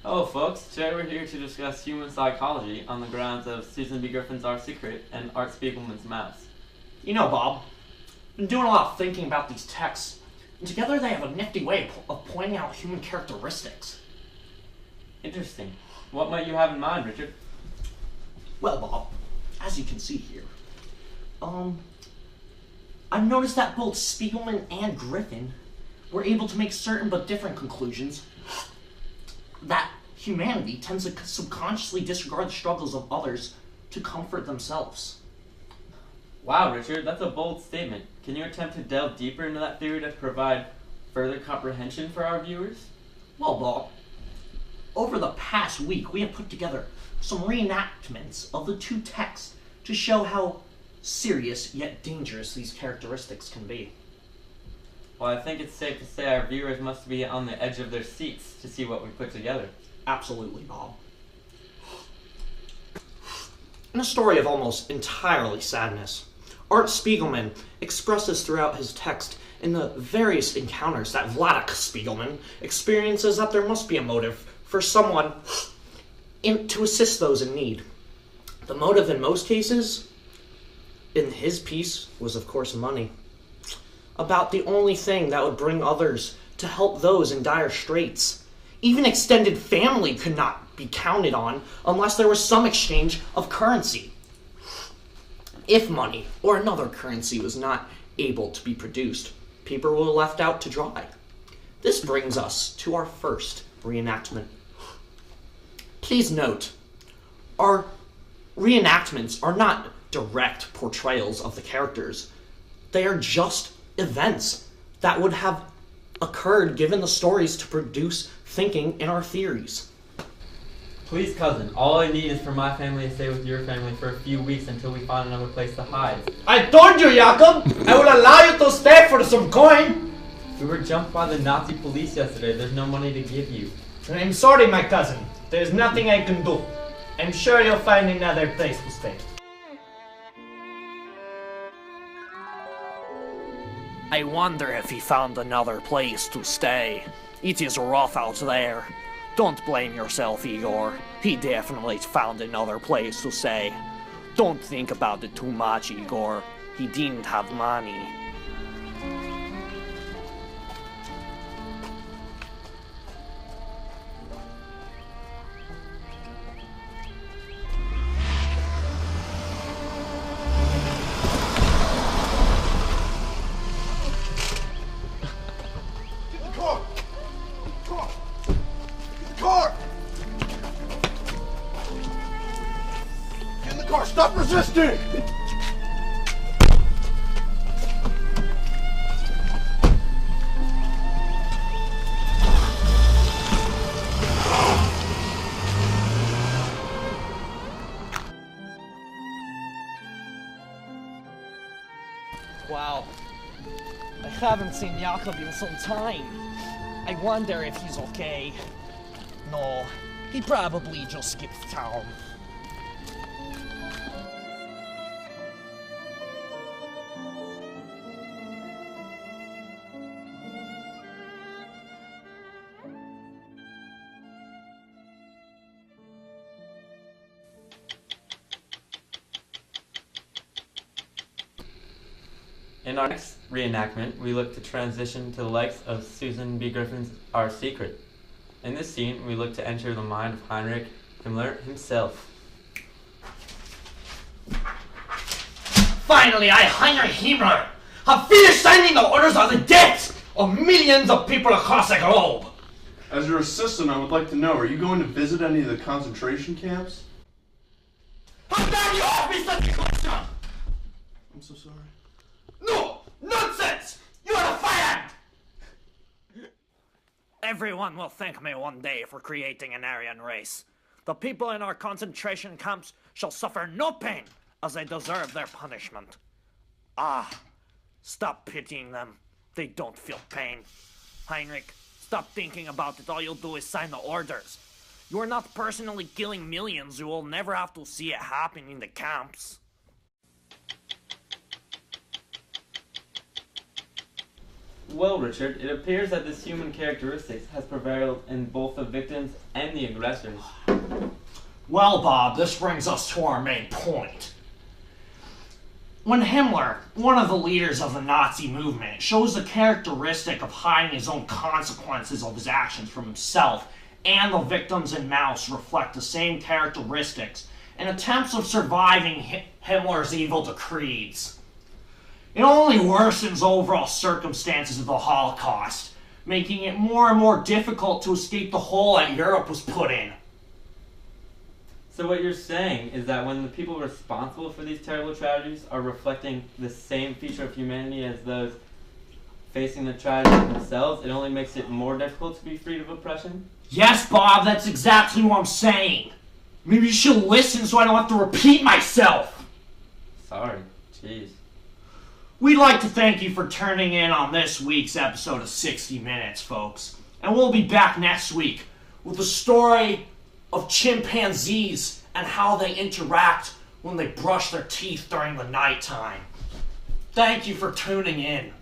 Hello folks, today we're here to discuss human psychology on the grounds of Susan B. Griffin's Our Secret and Art Spiegelman's Maps. You know, Bob, I've been doing a lot of thinking about these texts, and together they have a nifty way of pointing out human characteristics. Interesting. What might you have in mind, Richard? Well, Bob, as you can see here, I've noticed that both Spiegelman and Griffin were able to make certain but different conclusions that humanity tends to subconsciously disregard the struggles of others to comfort themselves. Wow, Richard, that's a bold statement. Can you attempt to delve deeper into that theory to provide further comprehension for our viewers? Well, Bob, over the past week we have put together some reenactments of the two texts to show how serious yet dangerous these characteristics can be. Well, I think it's safe to say our viewers must be on the edge of their seats to see what we put together. Absolutely, Bob. In a story of almost entirely sadness, Art Spiegelman expresses throughout his text in the various encounters that Vladek Spiegelman experiences that there must be a motive for someone to assist those in need. The motive in most cases, in his piece, was of course money. About the only thing that would bring others to help those in dire straits. Even extended family could not be counted on unless there was some exchange of currency. If money or another currency was not able to be produced, people were left out to dry. This brings us to our first reenactment. Please note, our reenactments are not direct portrayals of the characters. They are just events that would have occurred given the stories to produce thinking in our theories. Please, cousin, all I need is for my family to stay with your family for a few weeks until we find another place to hide. I told you, Jacob! I will allow you to stay for some coin! We were jumped by the Nazi police yesterday. There's no money to give you. I'm sorry, my cousin. There's nothing I can do. I'm sure you'll find another place to stay. I wonder if he found another place to stay. It is rough out there. Don't blame yourself, Igor. He definitely found another place to stay. Don't think about it too much, Igor. He didn't have money. Stop resisting! Wow. I haven't seen Jacob in some time. I wonder if he's okay. No, he probably just skipped town. In our next reenactment, we look to transition to the likes of Susan B. Griffin's Our Secret. In this scene, we look to enter the mind of Heinrich Himmler himself. Finally, I, Heinrich Himmler, have finished signing the orders on the deaths of millions of people across the globe. As your assistant, I would like to know, are you going to visit any of the concentration camps? How dare you ask me such a question? I'm so sorry. No! Nonsense! You are fired! Everyone will thank me one day for creating an Aryan race. The people in our concentration camps shall suffer no pain, as they deserve their punishment. Ah, stop pitying them. They don't feel pain. Heinrich, stop thinking about it. All you'll do is sign the orders. You are not personally killing millions. You will never have to see it happen in the camps. Well, Richard, it appears that this human characteristics has prevailed in both the victims and the aggressors. Well, Bob, this brings us to our main point. When Himmler, one of the leaders of the Nazi movement, shows the characteristic of hiding his own consequences of his actions from himself, and the victims in Maus reflect the same characteristics in attempts of surviving Himmler's evil decrees. It only worsens overall circumstances of the Holocaust, making it more and more difficult to escape the hole that Europe was put in. So what you're saying is that when the people responsible for these terrible tragedies are reflecting the same feature of humanity as those facing the tragedy themselves, it only makes it more difficult to be freed of oppression? Yes, Bob, that's exactly what I'm saying. Maybe you should listen so I don't have to repeat myself. Sorry. Jeez. We'd like to thank you for turning in on this week's episode of 60 Minutes, folks. And we'll be back next week with the story of chimpanzees and how they interact when they brush their teeth during the nighttime. Thank you for tuning in.